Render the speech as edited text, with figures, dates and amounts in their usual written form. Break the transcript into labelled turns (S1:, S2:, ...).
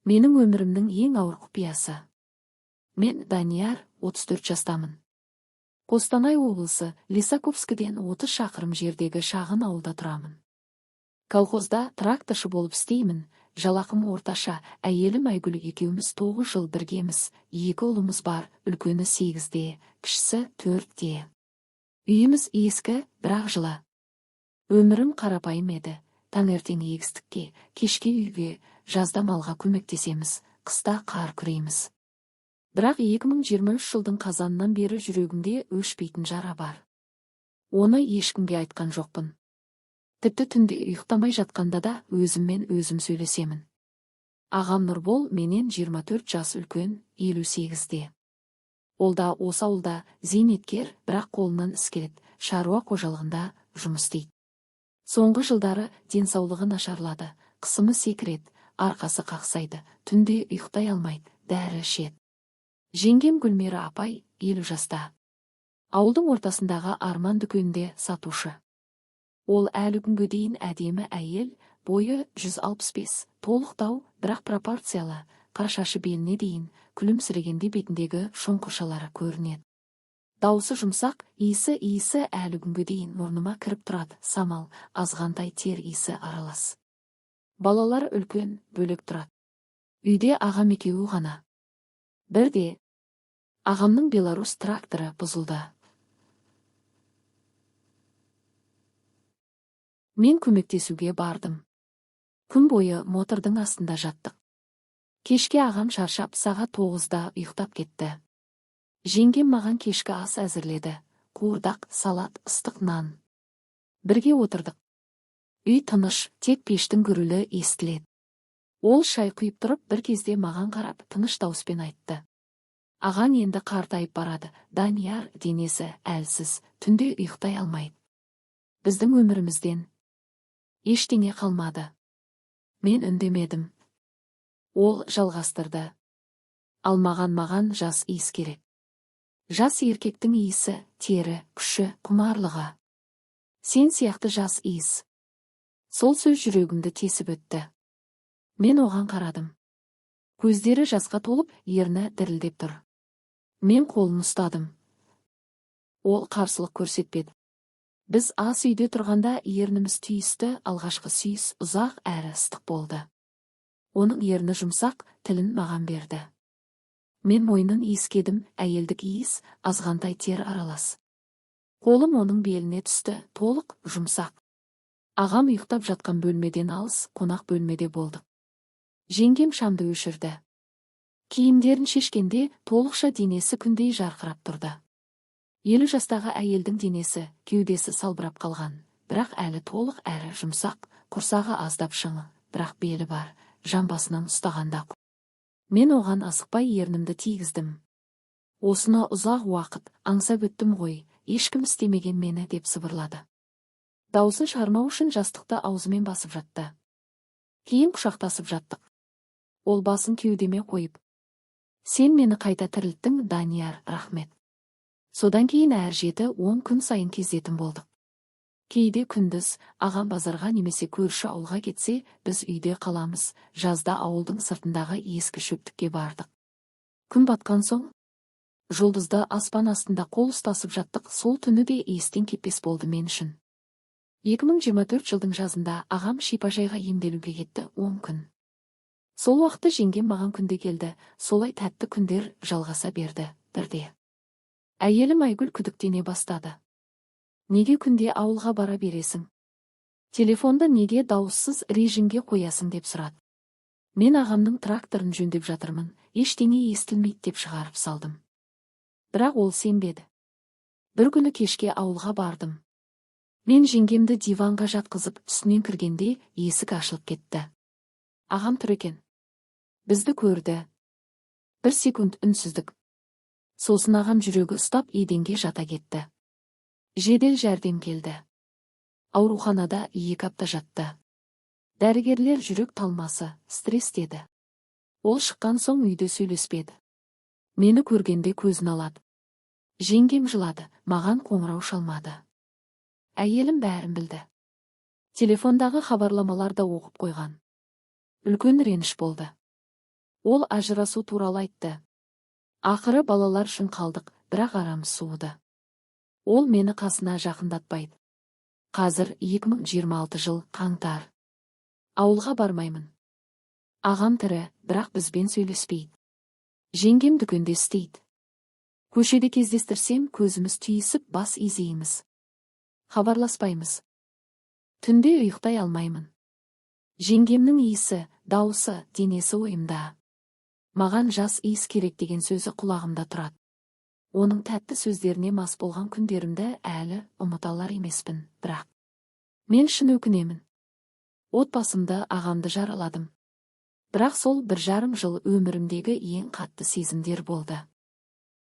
S1: Менің өмірімнің ең ауыр құпиясы. Мен Данияр, 34 жастамын. Қостанай облысы Лисаковскіден 30 шақырым жердегі шағын ауылда тұрамын. Колхозда тракторшы болып істеймін, жалақым орташа, әйелім Айгүл екеуміз 9 жыл біргеміз, 2 ұлымыз бар, үлкені 8-де, кішісі 4-де. Үйіміз ескі, бірақ жылы. Өмірім қарапайым еді, таңертең егістікке, кешке үйге, жазда малға көмектесеміз, қыста қар күрейміз. Бірақ 2023 жылдың қазанынан бері жүрегімде өшпейтін жара бар. Оны ешкімге айтқан жоқпын. Тіпті түнде ұйықтамай жатқанда да өзіммен өзім сөйлесемін. Ағам Нұрбол менен 24 жас үлкен, 58-де. Ол да осы ауылда зейнеткер, бірақ қолынан іс келеді, шаруа қожалығында жұмыс істейді. Соңғы жылдары денсаулығы нашарлады, қысымы секіреді, арқасы қақсайды, түнде ұйықтай алмайды, дәрі ішеді. Жеңгем Гүлмира апай 50 жаста. Ауылдың ортасындағы арман дүкенінде сатушы. Ол әлі күнге дейін әдемі әйел, бойы 165, толықтау, бірақ пропорциялы, қара шашы беліне дейін, күлімсірегенде бетіндегі шоңқышалары көрінеді. Дауысы жұмсақ, иісі әлі күнге дейін мұрныма кіріп тұрады, самал, азғантай тер иісі аралас. Балалар үлкен, бөлек тұрады. Үйде ағам екеуі ғана. Бірде ағамның Беларусь тракторы бұзылды. Мен көмектесуге бардым. Күн бойы мотордың астында жаттық. Кешке ағам шаршап сағат 9-да ұйықтап кетті. Жеңгем маған кешкі ас әзірледі. Қуырдақ, салат, ыстық нан. Бірге отырдық. Үй тыныш, тек пештің гүрілі естіледі. Ол шай құйып тұрып бір кезде маған қарап тыныш дауыспен айтты. Ағаң енді қартайып барады, Данияр, денесі әлсіз, түнде ұйықтай алмайды. Біздің өмірімізден ештеңе қалмады. Мен үндемедім. Ол жалғастырды. Маған жас иіс керек. Жас еркектің иісі, тері, күші, құмарлығы. Сен сияқты жас иіс. Сол сөз жүрегімді тесіп өтті. Мен оған қарадым. Көздері жасқа толып, ерні дірілдеп тұр. Мен қолын ұстадым. Ол қарсылық көрсетпеді. Біз ас үйде тұрғанда ерніміз түйісті, алғашқы сүйіс ұзақ әрі ыстық болды. Оның ерні жұмсақ, тілін маған берді. Мен мойнын иіскедім, әйелдік иіс, азғантай тер аралас. Қолым оның беліне түсті, толық, жұмсақ. Ағам ұйықтап жатқан бөлмеден алыс, қонақ бөлмеде болдық. Жеңгем шамды өшірді. Киімдерін шешкенде толықша денесі күндей жарқырап тұрды. 50 жастағы әйелдің денесі, кеудесі салбырап қалған, бірақ әлі толық әрі жұмсақ, құрсағы аздап шыңы, бірақ белі бар, жамбасынан ұстағанда. Мен оған асықпай ернімді тигіздім. Осыны ұзақ уақыт аңсап өттім ғой, ешкім істемеген мені деп сыбырлады. Даусын шығармау үшін жастықты аузымен басып жатты. Кейін құшақтасып жаттық. Ол басын кеудеме қойып: «Сен мені қайта тірілттің, Данияр, рахмет». Содан кейін әр 7-10 күн сайын кездесетін болдық. Кейде күндіз ағам базарға немесе көрші ауылға кетсе, біз үйде қаламыз, жазда ауылдың сыртындағы ескі шөптікке бардық. Күн батқан соң жұлдызды аспан астында қол ұстасып жаттық, сол түні де естен кетпес болды мен үшін. 2024 жылдың жазында ағам шипажайға емделуге кетті 10 күн. Сол уақытта жеңгем маған күнде келді, солай тәтті күндер жалғаса берді. Бірде әйелім Айгүл күдіктене бастады. Неге күнде ауылға бара бересің? Телефонды неге дауыссыз режимге қоясың деп сұрады. Мен ағамның тракторын жөндеп жатырмын, ештеңе естілмейді деп шығарып салдым. Бірақ ол сенбеді. Бір күні кешке ауылға бардым. Мен жеңгемді диванға жатқызып үстінен кіргенде есік ашылып кетті. Ағам тұр екен. Бізді көрді. Бір секунд үнсіздік. Сосын ағам жүрегі ұстап еденге жата кетті. Жедел жәрдем келді. Ауруханада 2 апта жатты. Дәрігерлер жүрек талмасы, стресс деді. Ол шыққан соң үйде сөйлеспеді. Мені көргенде көзін алады. Жеңгем жылады, маған қоңырау шалмады. Әйелім бәрін білді. Телефондағы хабарламаларды оқып қойған. Үлкен реніш болды. Ол ажырасу туралы айтты. Ақыры балалар үшін қалдық, бірақ арамыз суыды. Ол мені қасына жақындатпайды. Қазір 2026 жыл қаңтар. Ауылға бармаймын. Ағам тірі, бірақ бізбен сөйлеспейді. Жеңгем дүкенде істейді. Көшеде кездестірсем, көзіміз түйісіп бас изейміз. Хабарласпаймыз. Түнде ұйықтай алмаймын. Жеңгемнің иісі, дауысы, денесі ойымда. Маған жас иіс керек деген сөзі құлағымда тұрады. Оның тәтті сөздеріне мас болған күндерімді әлі ұмыта алар емеспін, бірақ мен шын өкінемін. Отбасымды, ағамды жараладым. Бірақ сол 1,5 жыл өмірімдегі ең қатты сезімдер болды.